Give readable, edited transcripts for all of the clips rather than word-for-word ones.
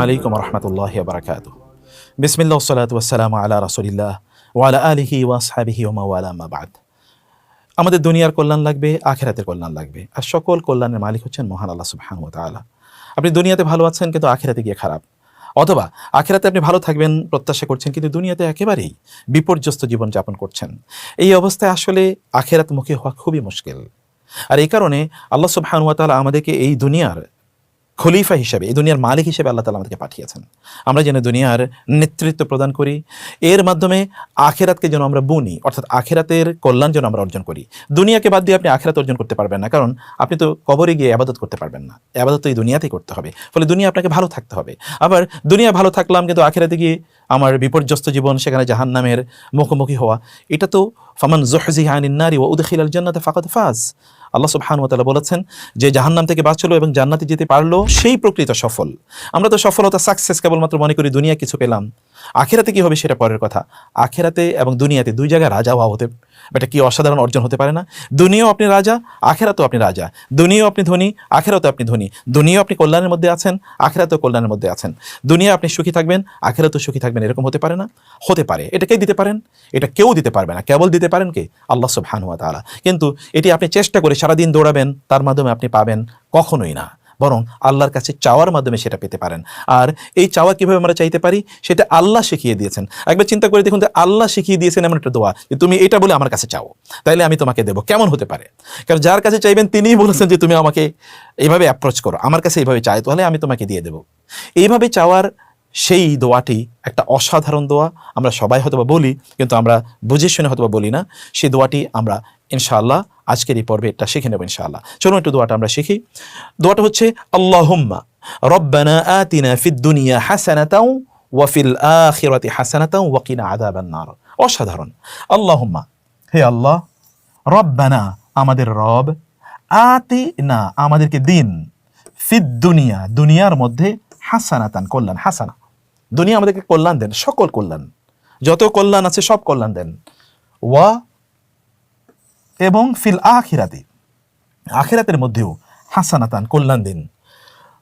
আলাইকুম রহমতুল্লাহি ওয়া বারাকাতুহু। বিসমিল্লাহ ওয়াসসালাতু ওয়াসসালামু আলা রাসূলিল্লাহ ওয়া আলা আলিহি ওয়া আসহাবিহি ওয়া মাওয়ালা, আম্মা বা'দ। আমাদের দুনিয়ার কল্যাণ লাগবে, আখিরাতের কল্যাণ লাগবে, আর সকল কল্যাণের মালিক হচ্ছেন মহান আল্লাহ সুবহানাহু ওয়া তাআলা। আপনি দুনিয়াতে ভালো আছেন কিন্তু আখিরাতে গিয়ে খারাপ, অথবা আখিরাতে আপনি ভালো থাকবেন প্রত্যাশা করছেন কিন্তু দুনিয়াতে একেবারেই বিপর্যস্ত জীবন যাপন করছেন। এই অবস্থায় আসলে আখিরাতমুখী হওয়া খুবই মুশকিল। আর এই কারণে আল্লাহ সুবহানাহু ওয়া তাআলা আমাদেরকে এই দুনিয়ার খলিফা হিসেবে, এই দুনিয়ার মালিক হিসেবে আল্লাহ তাআলা আমাদেরকে পাঠিয়েছেন। আমরা যেন দুনিয়ার নেতৃত্ব প্রদান করি, এর মাধ্যমে আখিরাতকে যেন আমরা বুনি, অর্থাৎ আখিরাতের কল্যাণ যেন আমরা অর্জন করি। দুনিয়াকে বাদ দিয়ে আপনি আখিরাত অর্জন করতে পারবেন না, কারণ আপনি তো কবরে গিয়ে ইবাদত করতে পারবেন না। ইবাদত তো এই দুনিয়াতেই করতে হবে, ফলে দুনিয়া আপনাকে ভালো থাকতে হবে। আবার দুনিয়া ভালো থাকলাম কিন্তু আখিরাতে গিয়ে আমার বিপর্যস্ত জীবন, সেখানে জাহান্নামের মুখোমুখি হওয়া, এটা তো ফামান যুহজিহা আনিন নারি ওয়া উদখিলাল জান্নাতা ফাকাদ ফাজ। আল্লাহ সুবহানাহু ওয়া তাআলা বলেছেন যে জাহান্নাম থেকে বাঁচলো এবং জান্নাতে যেতে পারলো সেই প্রকৃত সফল। আমরা তো সফলতা, সাকসেস কেবলমাত্র মনে করি দুনিয়া কিছু পেলাম, আখিরাতে কি হবে সেটা পরের কথা। আখিরাতে এবং দুনিয়াতে দুই জায়গায় রাজা হওয়া হতে, এটা কি অসাধারণ অর্জন হতে পারে না? দুনিয়াও আপনি রাজা, আখিরাতেও আপনি রাজা। দুনিয়াও আপনি ধনী, আখিরাতেও আপনি ধনী। দুনিয়াও আপনি কল্যাণের মধ্যে আছেন, আখিরাতেও কল্যাণের মধ্যে আছেন। দুনিয়া আপনি সুখী থাকবেন, আখিরাতেও সুখী থাকবেন, এরকম হতে পারে না? হতে পারে। এটা কে দিতে পারেন? এটা কেউ দিতে পারবে না, কেবল দিতে পারেন কে? আল্লাহ সুবহানাহু ওয়া তাআলা। কিন্তু এটি আপনি চেষ্টা করে সারাদিন দৌড়াবেন, তার মাধ্যমে আপনি পাবেন কখনোই না, বরং আল্লাহর কাছে চাওয়ার মাধ্যমে সেটা পেতে পারেন। আর এই চাওয়া কিভাবে আমরা চাইতে পারি সেটা আল্লাহ শিখিয়ে দিয়েছেন। একবার চিন্তা করে দেখুন যে আল্লাহ শিখিয়ে দিয়েছেন এমন একটা দোয়া যে তুমি এটা বলে আমার কাছে চাও, তাইলে আমি তোমাকে দেবো। কেমন হতে পারে? কারণ যার কাছে চাইবেন তিনিই বলেছেন যে তুমি আমাকে এইভাবে অ্যাপ্রোচ করো, আমার কাছে এইভাবে চাই, তাহলে আমি তোমাকে দিয়ে দেবো। এইভাবে চাওয়ার সেই দোয়াটি একটা অসাধারণ দোয়া। আমরা সবাই হয়তোবা বলি, কিন্তু আমরা বুঝে শুনে হয়তোবা বলি না। সেই দোয়াটি আমরা ইনশাআল্লাহ আজকের এই পর্বে এটা শিখে নেব ইনশাআল্লাহ। চলুন একটু দোয়াটা আমরা শিখি। দোয়াটা হচ্ছে আল্লাহুম্মা রব্বানা আতিনা ফিদ দুনিয়া হাসানাতাও ওয়া ফিল আখিরাতি হাসানাতাও ওয়া কিনা আযাবান নার। অসাধারণ। আল্লাহুম্মা, হে আল্লাহ, রব্বানা আমাদের রব, আতিনা আমাদেরকে দিন, ফিদ দুনিয়া দুনিয়ার মধ্যে, হাসানাতান কল্যাণ, হাসানা দুনিয়া আমাদেরকে কল্যাণ দেন, সকল কল্যাণ, যত কল্যাণ আছে সব কল্যাণ দেন। ওয়া এবং ফিল আখিরাতি আখিরাতের মধ্যেও হাসানাতান কল্যাণ দিন।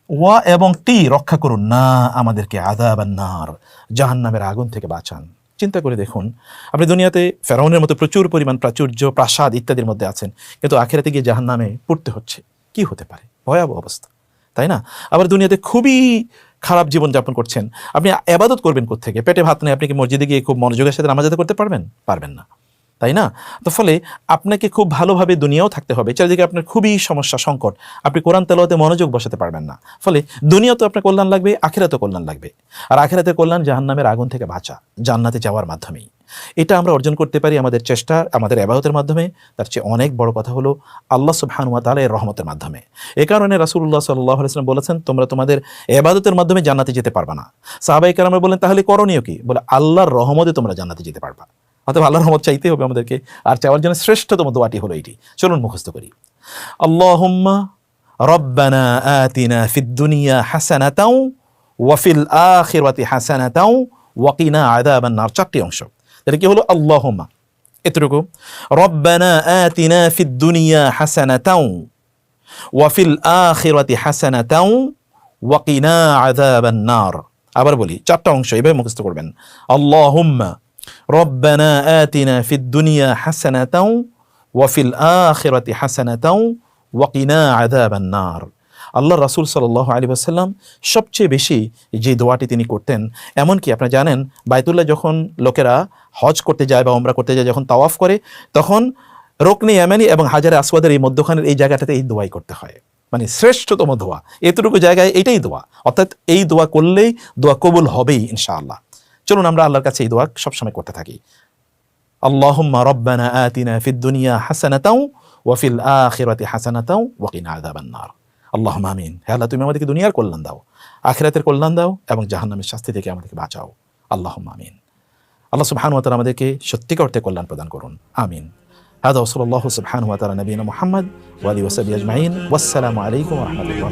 ওয়া এবং টি রক্ষা করুন না আমাদেরকে আযাবান নার জাহান্নামের আগুন থেকে বাঁচান। চিন্তা করে দেখুন, আপনি দুনিয়াতে ফেরাউনের মতো প্রচুর পরিমাণ প্রাচুর্য, প্রাসাদ ইত্যাদির মধ্যে আছেন, কিন্তু আখিরাতে গিয়ে জাহান্নামে পড়তে হচ্ছে। কি হতে পারে? ভয়াবহ অবস্থা, তাই না? আবার দুনিয়াতে খুবই খারাপ জীবন যাপন করছেন, আপনি ইবাদত করবেন কোত্থেকে? পেটে ভাত নেই, আপনি কি মসজিদে গিয়ে খুব মনোযোগের সাথে নামাজ আদায় করতে পারবেন? পারবেন না, তাই না? তো ফলে আপনাকে খুব ভালোভাবে দুনিয়াও থাকতে হবে, চারিদিকে আপনার খুবই সমস্যা, সংকট, আপনি কোরআন তেলাওয়াতে মনোযোগ বসাতে পারবেন না। ফলে দুনিয়া তো আপনার কল্যাণ লাগবে, আখিরাতেও কল্যাণ লাগবে। আর আখিরাতের কল্যাণ জাহান্নামের আগুন থেকে বাঁচা, জান্নাতে যাওয়ার মাধ্যমেই। এটা আমরা অর্জন করতে পারি আমাদের চেষ্টা, আমাদের ইবাদতের মাধ্যমে। তার চেয়ে অনেক বড় কথা হলো আল্লাহ সুবহানাহু ওয়া তাআলা এর রহমতের মাধ্যমে। এ কারণে রাসূলুল্লাহ সাল্লাল্লাহু আলাইহি ওয়াসাল্লাম বলেছেন, তোমরা তোমাদের ইবাদতের মাধ্যমে জান্নাতে যেতে পারবা না। সাহাবায়ে কেরামরা বলেন, তাহলে করণীয় কি? বলে আল্লাহর রহমতে তোমরা জান্নাতে যেতে পারবা। অতএব আল্লাহর রহমত চাইতে হবে আমাদেরকে, আর চাওয়ার জন্য শ্রেষ্ঠতম দোয়াটি হলো এটি। চলুন মুখস্থ করি। আল্লাহুম্মা রব্বানা আতিনা ফিদ দুনিয়া হাসানাতাও ওয়া ফিল আখিরাতি হাসানাতাও ওয়া কিনা আযাবান নার। চারটি অংশ। এটা কি হলো? আল্লাহুম্মা এতটুকু, রব্বানা আতিনা ফিদ দুনিয়া হাসানাতাও ওয়া ফিল আখিরাতি হাসানাতাও ওয়া কিনা আযাবান নার। আবার বলি, চারটা অংশ এভাবে মুখস্থ করবেন। আল্লাহুম্মা রব্বানা আতিনা ফিদ দুনিয়া হাসানাতাও ওয়া ফিল আখিরাতি হাসানাতাও ওয়া কিনা আযাবান নার। আল্লাহ রাসূল সাল্লাল্লাহু আলাইহি ওয়াসাল্লাম সবচেয়ে বেশি যে দোয়াটি তিনি করতেন, এমনকি আপনারা জানেন বাইতুল্লাহ যখন লোকেরা হজ করতে যায় বা উমরা করতে যায়, যখন তাওয়াফ করে, তখন রুকনে ইয়ামানি এবং হাজারে আসওয়াদের এই মধ্যখানের এই জায়গাটাতে এই দোয়াই করতে হয়। মানে শ্রেষ্ঠতম দোয়া এতটুকু জায়গায় এটাই দোয়া, অর্থাৎ এই দোয়া করলেই দোয়া কবুল হবেই ইনশাআল্লাহ। চলুন আমরা আল্লাহর কাছে এই দোয়া সবসময় করতে থাকি। আল্লাহুম্মা রব্বানা আতিনা ফিদ দুনিয়া হাসানাতাও ওয়া ফিল আখিরাতি হাসানাতাও ওয়া কিনা আযাবান নার। আল্লাহুম্মা আমিন। হে আল্লাহ, তুমি আমাদেরকে দুনিয়ার কল্যাণ দাও, আখিরাতের কল্যাণ দাও এবং জাহান্নামের শাস্তি থেকে আমাদেরকে বাঁচাও। আল্লাহুম্মা আমিন। আল্লাহ সুবহানাহু ওয়া তাআলা আমাদেরকে সত্যিকার অর্থে কল্যাণ প্রদান করুন। আমিন। হাদা ওয়া সাল্লাল্লাহু সুবহানাহু ওয়া তাআলা নবিয়িনা মুহাম্মদ ওয়া আলিহি ওয়া সাহবিহি আজমাইন। ওয়াসসালামু আলাইকুম ওয়া রাহমাতুল্লাহ।